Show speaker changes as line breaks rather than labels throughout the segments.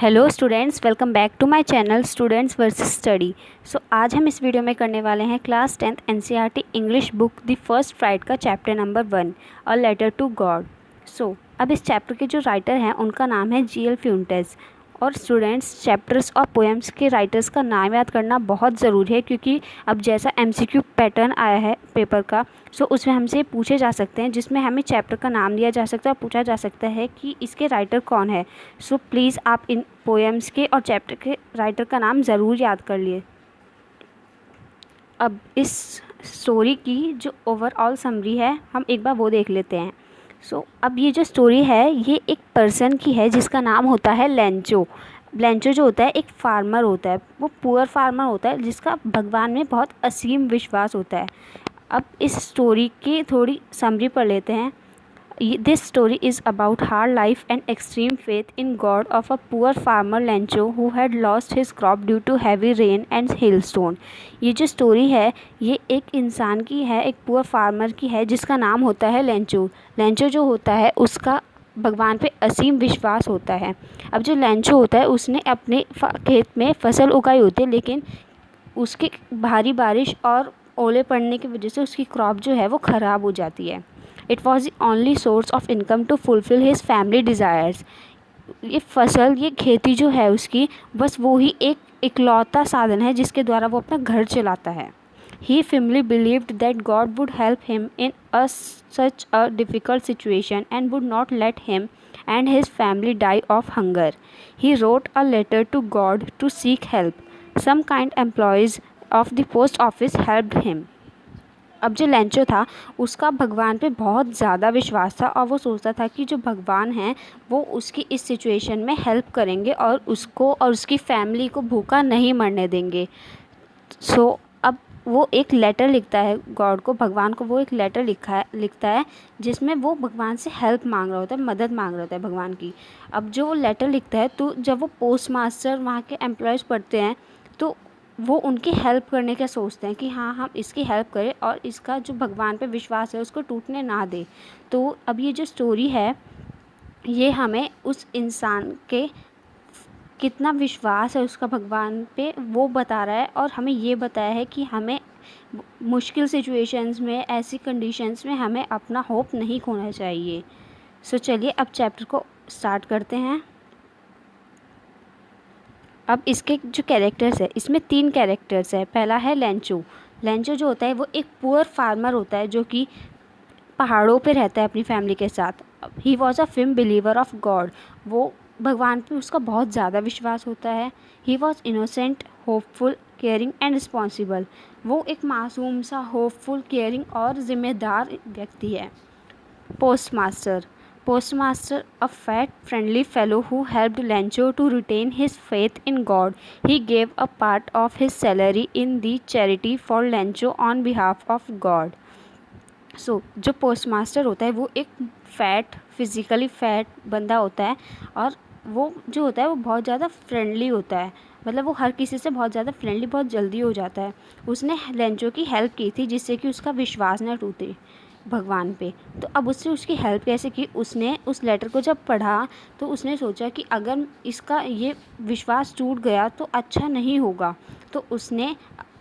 Hello students, welcome back to my channel students versus study. आज हम इस video में करने वाले हैं class 10th NCERT English book the first flight का chapter number 1 a letter to God. अब इस चैप्टर के जो राइटर हैं उनका नाम है जीएल फ्यूंटेस। और स्टूडेंट्स, चैप्टर्स और पोएम्स के राइटर्स का नाम याद करना बहुत ज़रूरी है, क्योंकि अब जैसा एमसीक्यू पैटर्न आया है पेपर का, उसमें हमसे पूछे जा सकते हैं, जिसमें हमें चैप्टर का नाम दिया जा सकता है और पूछा जा सकता है कि इसके राइटर कौन है। प्लीज़ आप इन पोएम्स के और चैप्टर के राइटर का नाम ज़रूर याद कर लिए। अब इस स्टोरी की जो ओवरऑल समरी है हम एक बार वो देख लेते हैं। अब ये जो स्टोरी है ये एक पर्सन की है जिसका नाम होता है लेंचो। लेंचो जो होता है एक फार्मर होता है, वो पुअर फार्मर होता है जिसका भगवान में बहुत असीम विश्वास होता है। अब इस स्टोरी की थोड़ी समरी पढ़ लेते हैं। This story is about hard life and extreme faith in God of a poor farmer Lencho who had lost his crop due to heavy rain and hailstone। ये जो स्टोरी है ये एक इंसान की है, एक पुअर फार्मर की है जिसका नाम होता है लेंचो। लेंचो जो होता है उसका भगवान पे असीम विश्वास होता है। अब जो लेंचो होता है उसने अपने खेत में फसल उगाई होती है, लेकिन उसकी भारी बारिश और ओले पड़ने की वजह से उसकी क्रॉप जो है वो ख़राब हो जाती है। It was the only source of income to fulfil his family desires. ये खेती जो है उसकी बस वो ही एक इकलौता साधन है जिसके द्वारा वो अपना घर चलाता है। He firmly believed that God would help him in such a difficult situation and would not let him and his family die of hunger. He wrote a letter to God to seek help. Some kind employees of the post office helped him. अब जो Lencho था उसका भगवान पे बहुत ज़्यादा विश्वास था और वो सोचता था कि जो भगवान हैं वो उसकी इस सिचुएशन में हेल्प करेंगे और उसको और उसकी फैमिली को भूखा नहीं मरने देंगे। अब वो एक लेटर लिखता है गॉड को, भगवान को वो एक लेटर लिखता है जिसमें वो भगवान से हेल्प मांग रहा होता है, मदद मांग रहा होता है भगवान की। अब जो वो लेटर लिखता है तो जब वो पोस्ट मास्टर वहाँ के एम्प्लॉयज़ पढ़ते हैं तो वो उनकी हेल्प करने का सोचते हैं कि हाँ हम इसकी हेल्प करें और इसका जो भगवान पे विश्वास है उसको टूटने ना दे। तो अब ये जो स्टोरी है ये हमें उस इंसान के कितना विश्वास है उसका भगवान पे वो बता रहा है, और हमें ये बताया है कि हमें मुश्किल सिचुएशंस में, ऐसी कंडीशंस में हमें अपना होप नहीं खोना चाहिए। चलिए अब चैप्टर को स्टार्ट करते हैं। अब इसके जो कैरेक्टर्स है इसमें 3 कैरेक्टर्स है। पहला है लेंचो। लेंचो जो होता है वो एक पुअर फार्मर होता है जो कि पहाड़ों पे रहता है अपनी फैमिली के साथ। He was a firm believer of God. वो भगवान पे उसका बहुत ज़्यादा विश्वास होता है। He was innocent, hopeful, caring and responsible. वो एक मासूम सा, होपफुल, केयरिंग और ज़िम्मेदार व्यक्ति है। Postmaster. Postmaster, a fat, friendly fellow who helped Lencho to retain his faith in God. He gave a part of his salary in the charity for Lencho on behalf of God. जो postmaster होता है वो एक physically fat बंदा होता है, और वो जो होता है वो बहुत ज़्यादा फ्रेंडली होता है। मतलब वो हर किसी से बहुत ज़्यादा फ्रेंडली बहुत जल्दी हो जाता है। उसने लेंचो की हेल्प की थी जिससे कि उसका विश्वास न टूटे भगवान पे। तो अब उससे उसकी हेल्प कैसे की, उसने उस लेटर को जब पढ़ा तो उसने सोचा कि अगर इसका ये विश्वास टूट गया तो अच्छा नहीं होगा। तो उसने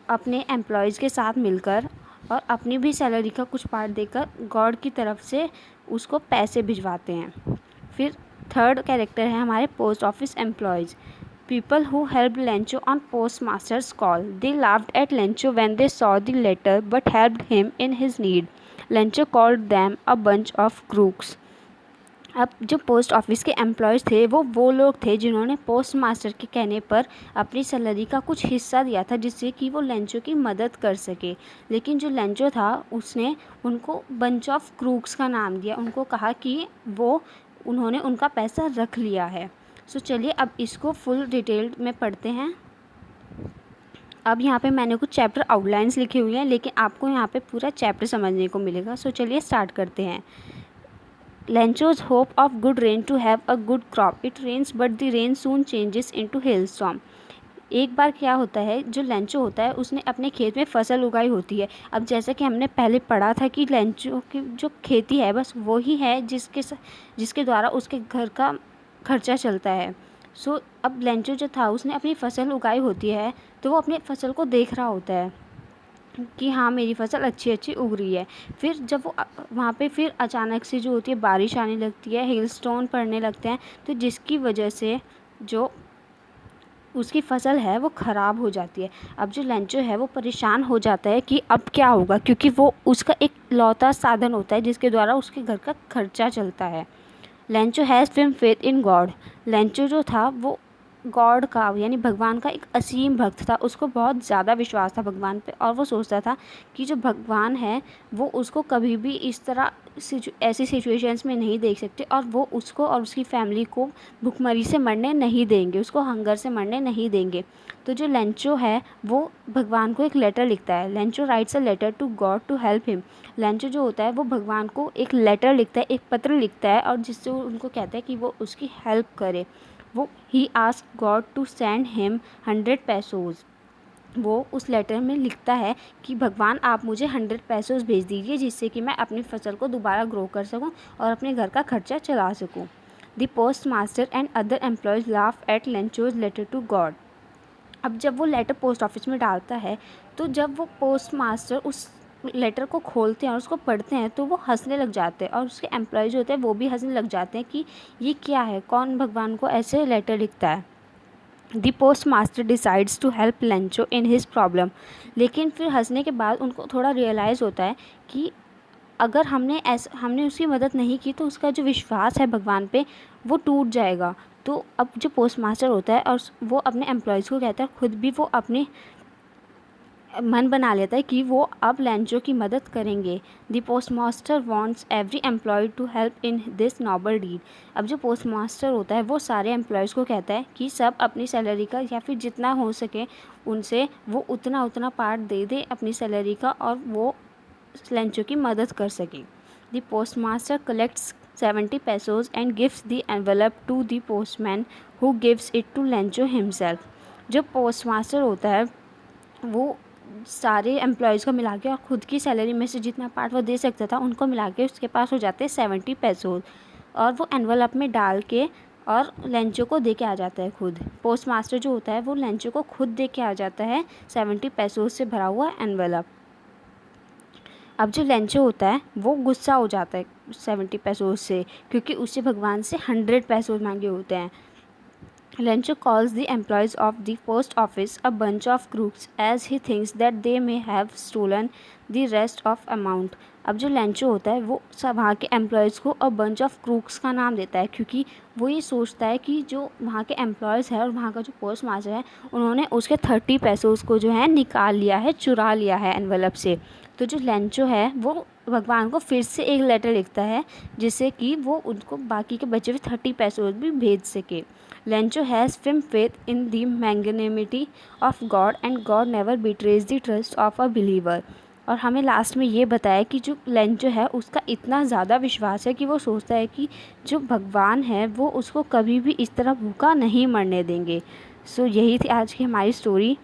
अपने एम्प्लॉयज़ के साथ मिलकर और अपनी भी सैलरी का कुछ पार्ट देकर गॉड की तरफ से उसको पैसे भिजवाते हैं। फिर थर्ड कैरेक्टर है हमारे post office employees. People who helped Lencho on postmaster's call. They laughed at Lencho when they saw the letter but helped him in his need. Lencho called them a bunch of crooks. अब जो post office के employees थे वो लोग थे जिन्होंने post master के कहने पर अपनी सैलरी का कुछ हिस्सा दिया था जिससे कि वो लेंचो की मदद कर सके। लेकिन जो लेंचो था उसने उनको बंच ऑफ क्रूक्स का नाम दिया, उनको कहा कि उन्होंने उनका पैसा रख लिया है। चलिए अब इसको फुल डिटेल में पढ़ते हैं। अब यहाँ पे मैंने कुछ चैप्टर आउटलाइंस लिखे हुए हैं, लेकिन आपको यहाँ पे पूरा चैप्टर समझने को मिलेगा। चलिए स्टार्ट करते हैं। Lencho's hope of good rain to have a good crop. It rains but the rain soon changes into hailstorm. एक बार क्या होता है, जो लेंचो होता है उसने अपने खेत में फसल उगाई होती है। अब जैसा कि हमने पहले पढ़ा था कि लेंचो की जो खेती है बस वो ही है जिसके द्वारा उसके घर का खर्चा चलता है। सो अब लेंचो जो था उसने अपनी फसल उगाई होती है, तो वो अपनी फसल को देख रहा होता है कि हाँ मेरी फसल अच्छी अच्छी उग रही है। फिर जब वो वहाँ पे फिर अचानक से जो होती है बारिश आने लगती है, हेलस्टोन पड़ने लगते हैं, तो जिसकी वजह से जो उसकी फसल है वो ख़राब हो जाती है। अब जो लेंचो है वो परेशान हो जाता है कि अब क्या होगा, क्योंकि वो उसका एक लौता साधन होता है जिसके द्वारा उसके घर का खर्चा चलता है। Lencho has film faith in God. Lencho जो था वो गॉड का यानी भगवान का एक असीम भक्त था। उसको बहुत ज़्यादा विश्वास था भगवान पे, और वो सोचता था कि जो भगवान है वो उसको कभी भी इस तरह ऐसी सिचुएशंस में नहीं देख सकते, और वो उसको और उसकी फैमिली को भुखमरी से मरने नहीं देंगे, उसको हंगर से मरने नहीं देंगे। तो जो लेंचो है वो भगवान को एक लेटर लिखता है। Lencho writes a letter to God to help him. Lencho जो होता है वो भगवान को एक लेटर लिखता है, एक पत्र लिखता है, और जिससे वो उनको कहता है कि वो उसकी हेल्प करे। वो he ask God to send him 100 pesos. वो उस लेटर में लिखता है कि भगवान आप मुझे 100 पैसोज़ भेज दीजिए, जिससे कि मैं अपनी फसल को दोबारा ग्रो कर सकूं और अपने घर का खर्चा चला सकूं। The post master and other employees laugh at Lencho's letter to God. अब जब वो लेटर पोस्ट ऑफिस में डालता है, तो जब वो पोस्ट मास्टर उस लेटर को खोलते हैं और उसको पढ़ते हैं, तो वो हंसने लग जाते हैं, और उसके एम्प्लॉयज़ होते हैं वो भी हंसने लग जाते हैं कि ये क्या है, कौन भगवान को ऐसे लेटर लिखता है। The post master decides to help Lencho in his problem. लेकिन फिर हंसने के बाद उनको थोड़ा रियलाइज़ होता है कि अगर हमने उसकी मदद नहीं की तो उसका जो विश्वास है भगवान पे वो टूट जाएगा। तो अब जो पोस्ट मास्टर होता है और वो अपने एम्प्लॉयज़ को कहता है, खुद भी वो अपने मन बना लेता है कि वो अब लेंचो की मदद करेंगे। The post master wants every employee to help in this noble deed. अब जो पोस्ट मास्टर होता है वो सारे एम्प्लॉयज़ को कहता है कि सब अपनी सैलरी का या फिर जितना हो सके उनसे वो उतना उतना पार्ट दे दे अपनी सैलरी का, और वो लेंचो की मदद कर सके। The post master collects 70 pesos and gives the envelope to the postman who gives it to Lencho himself। जो पोस्ट मास्टर होता है वो सारे एम्प्लॉयज़ को मिला के और ख़ुद की सैलरी में से जितना पार्ट वो दे सकता था उनको मिला के उसके पास हो जाते हैं 70 पैसोज़, और वो एनवलप में डाल के और लेंचो को दे के आ जाता है खुद। पोस्ट मास्टर जो होता है वो लेंचो को खुद दे के आ जाता है 70 पैसोज़ से भरा हुआ एनवलप। अब जो लेंचो होता है वो गुस्सा हो जाता है 70 पैसोज़ से, क्योंकि उससे भगवान से 100 पैसोज़ मांगे होते हैं। Lencho calls the employees of the post office a bunch of crooks as he thinks that they may have stolen the rest of amount। अब जो लेंचो होता है वो सब वहाँ के एम्प्लॉयज़ को अ बंच ऑफ क्रूक्स का नाम देता है, क्योंकि वो ये सोचता है कि जो वहाँ के एम्प्लॉयज़ है और वहाँ का जो पोस्ट मास्टर है उन्होंने उसके 30 पैसोज़ को जो है निकाल लिया है, चुरा लिया है एनवलप से। तो जो लेंचो है वो भगवान को फिर से एक लेटर लिखता है जिससे कि वो उनको बाकी के बचे हुए 30 पैसोज़ भी भेज सके। Lencho has film faith in the magnanimity of God and God never betrays the trust of a believer. और हमें लास्ट में ये बताया कि जो लेंचो है उसका इतना ज़्यादा विश्वास है कि वो सोचता है कि जो भगवान है वो उसको कभी भी इस तरह भूखा नहीं मरने देंगे। सो यही थी आज की हमारी स्टोरी।